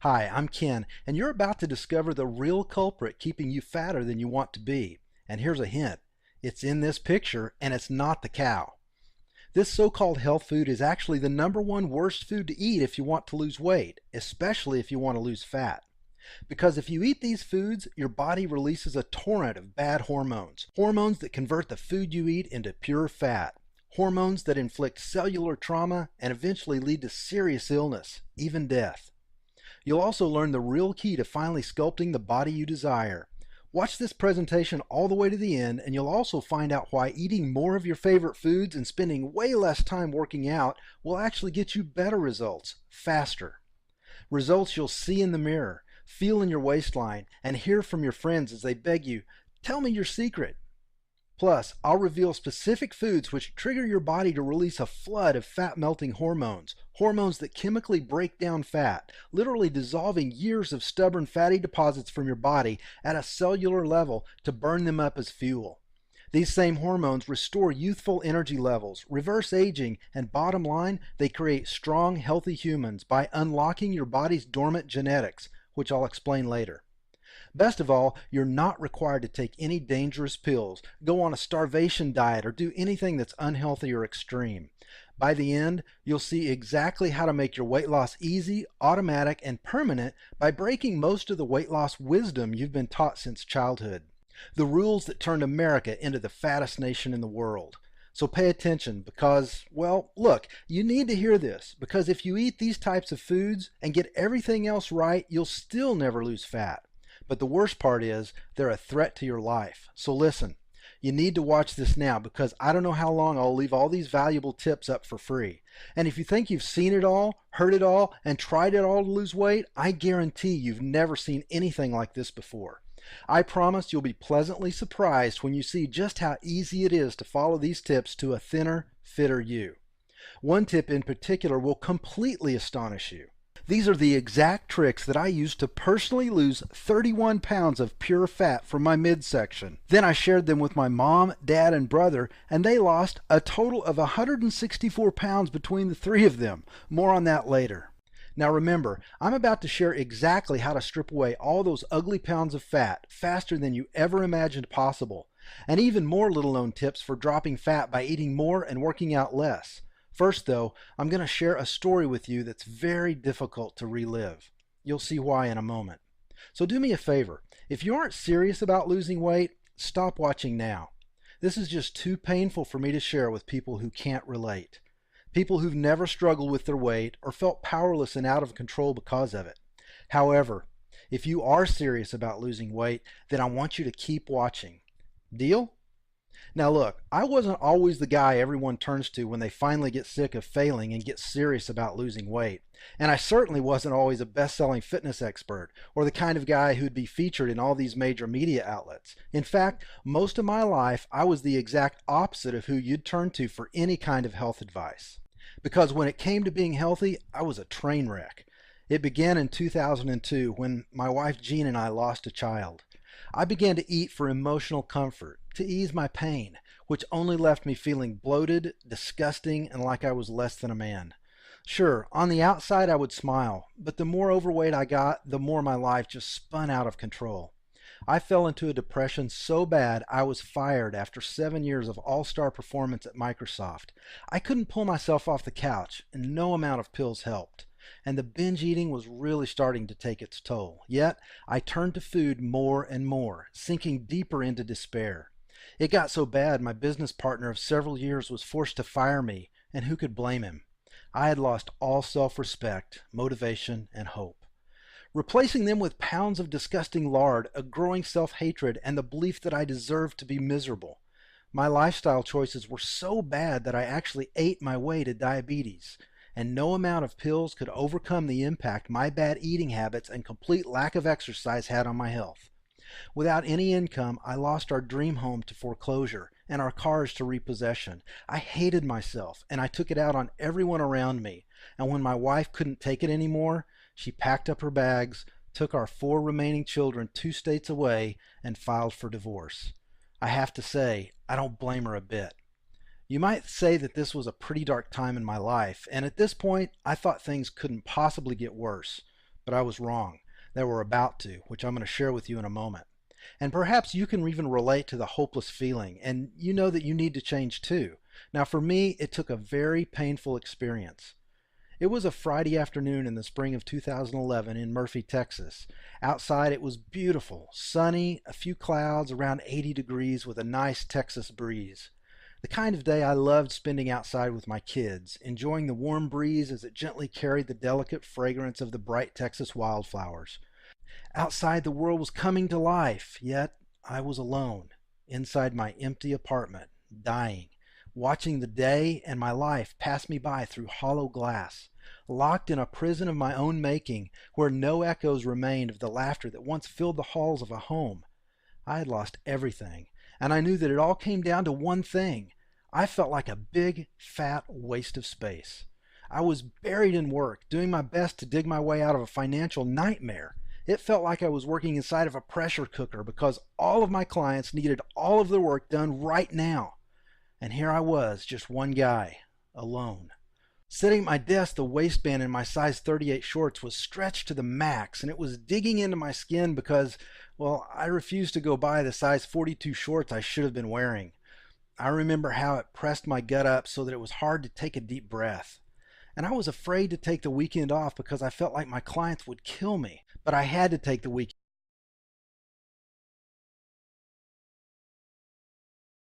Hi, I'm Ken, and you're about to discover the real culprit keeping you fatter than you want to be. And here's a hint. It's in this picture, and it's not the cow. This so-called health food is actually the #1 worst food to eat if you want to lose weight, especially if you want to lose fat. Because if you eat these foods, your body releases a torrent of bad hormones. Hormones that convert the food you eat into pure fat. Hormones that inflict cellular trauma and eventually lead to serious illness, even death. You'll also learn the real key to finally sculpting the body you desire. Watch this presentation all the way to the end, and you'll also find out why eating more of your favorite foods and spending way less time working out will actually get you better results, faster. Results you'll see in the mirror, feel in your waistline, and hear from your friends as they beg you, "Tell me your secret." Plus, I'll reveal specific foods which trigger your body to release a flood of fat-melting hormones, hormones that chemically break down fat, literally dissolving years of stubborn fatty deposits from your body at a cellular level to burn them up as fuel. These same hormones restore youthful energy levels, reverse aging, and bottom line, they create strong, healthy humans by unlocking your body's dormant genetics, which I'll explain later. Best of all, you're not required to take any dangerous pills, go on a starvation diet, or do anything that's unhealthy or extreme. By the end, you'll see exactly how to make your weight loss easy, automatic, and permanent by breaking most of the weight loss wisdom you've been taught since childhood. The rules that turned America into the fattest nation in the world. So pay attention because, well, look, you need to hear this because if you eat these types of foods and get everything else right, you'll still never lose fat. But the worst part is they're a threat to your life. So listen, you need to watch this now because I don't know how long I'll leave all these valuable tips up for free. And if you think you've seen it all, heard it all, and tried it all to lose weight, I guarantee you've never seen anything like this before. I promise you'll be pleasantly surprised when you see just how easy it is to follow these tips to a thinner, fitter you. One tip in particular will completely astonish you. These are the exact tricks that I used to personally lose 31 pounds of pure fat from my midsection. Then I shared them with my mom, dad, and brother, and they lost a total of 164 pounds between the three of them. More on that later. Now remember, I'm about to share exactly how to strip away all those ugly pounds of fat faster than you ever imagined possible, and even more little-known tips for dropping fat by eating more and working out less. First though, I'm going to share a story with you that's very difficult to relive. You'll see why in a moment. So do me a favor, if you aren't serious about losing weight, stop watching now. This is just too painful for me to share with people who can't relate. People who've never struggled with their weight or felt powerless and out of control because of it. However, if you are serious about losing weight, then I want you to keep watching. Deal? Now look, I wasn't always the guy everyone turns to when they finally get sick of failing and get serious about losing weight. And I certainly wasn't always a best-selling fitness expert or the kind of guy who'd be featured in all these major media outlets. In fact, most of my life I was the exact opposite of who you'd turn to for any kind of health advice. Because when it came to being healthy, I was a train wreck. It began in 2002 when my wife Jean and I lost a child. I began to eat for emotional comfort, to ease my pain, which only left me feeling bloated, disgusting, and like I was less than a man. Sure, on the outside I would smile, but the more overweight I got, the more my life just spun out of control. I fell into a depression so bad I was fired after 7 years of all-star performance at Microsoft. I couldn't pull myself off the couch, and no amount of pills helped. And the binge eating was really starting to take its toll. Yet, I turned to food more and more, sinking deeper into despair. It got so bad my business partner of several years was forced to fire me, and who could blame him? I had lost all self-respect, motivation, and hope. Replacing them with pounds of disgusting lard, a growing self-hatred, and the belief that I deserved to be miserable. My lifestyle choices were so bad that I actually ate my way to diabetes. And no amount of pills could overcome the impact my bad eating habits and complete lack of exercise had on my health. Without any income, I lost our dream home to foreclosure and our cars to repossession. I hated myself, and I took it out on everyone around me. And when my wife couldn't take it anymore, she packed up her bags, took our 4 remaining children 2 states away, and filed for divorce. I have to say, I don't blame her a bit. You might say that this was a pretty dark time in my life, and at this point, I thought things couldn't possibly get worse. but I was wrong. They were about to, which I'm going to share with you in a moment. And perhaps you can even relate to the hopeless feeling, and you know that you need to change too. Now, for me, it took a very painful experience. It was a Friday afternoon in the spring of 2011 in Murphy, Texas. Outside it was beautiful, sunny, a few clouds, around 80 degrees with a nice Texas breeze. The kind of day I loved spending outside with my kids, enjoying the warm breeze as it gently carried the delicate fragrance of the bright Texas wildflowers. Outside the world was coming to life, yet I was alone, inside my empty apartment, dying, watching the day and my life pass me by through hollow glass, locked in a prison of my own making where no echoes remained of the laughter that once filled the halls of a home. I had lost everything, and I knew that it all came down to one thing. I felt like a big, fat waste of space. I was buried in work, doing my best to dig my way out of a financial nightmare. It felt like I was working inside of a pressure cooker because all of my clients needed all of their work done right now. And here I was, just one guy, alone. Sitting at my desk, the waistband in my size 38 shorts was stretched to the max, and it was digging into my skin because, well, I refused to go buy the size 42 shorts I should have been wearing. I remember how it pressed my gut up so that it was hard to take a deep breath. And I was afraid to take the weekend off because I felt like my clients would kill me. But I had to take the weekend